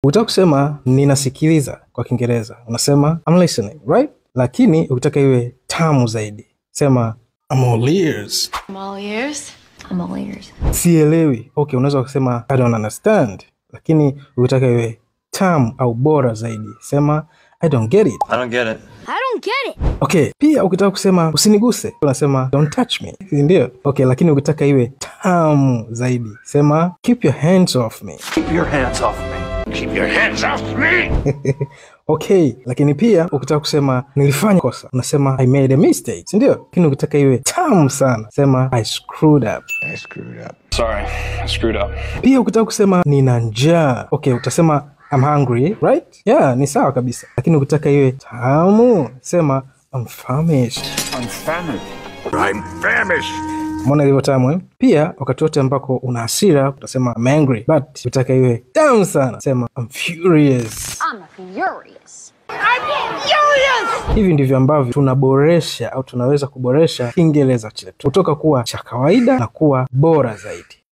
Ukitaka kusema ninasikiliza kwa Kiingereza unasema I'm listening, right? Lakini ukitaka iwe tamu zaidi sema I'm all ears. I'm all ears. I'm all ears. Sielewi. Okay, unaweza kusema I don't understand. Lakini ukitaka iwe tamu au bora zaidi sema I don't get it. I don't get it. I don't get it. Okay, pia ukitaka kusema usiniguse unasema don't touch me. Ndio. Okay, lakini ukitaka iwe tamu zaidi sema keep your hands off me. Keep your hands off me. Keep your hands off me. Okay, lakini pia ukitaka kusema nilifanya kosa unasema I made a mistake. Ndio. Lakini ukitaka iwe tamu sana sema I screwed up. I screwed up. Sorry, I screwed up. Pia ukitaka kusema nina njaa, okay, utasema I'm hungry, right? Yeah, ni sawa kabisa. Lakini ukitaka iwe tamu sema I'm famished. I'm famished. I'm famished. Mbona ilivyo tamu eh? Pia wakati wote ambako una hasira utasema I'm angry, but ukitaka iwe tamu sana sema I'm furious. I'm furious. I'm furious. Hivi ndivyo ambavyo tunaboresha au tunaweza kuboresha Kiingereza chetu kutoka kuwa cha kawaida na kuwa bora zaidi.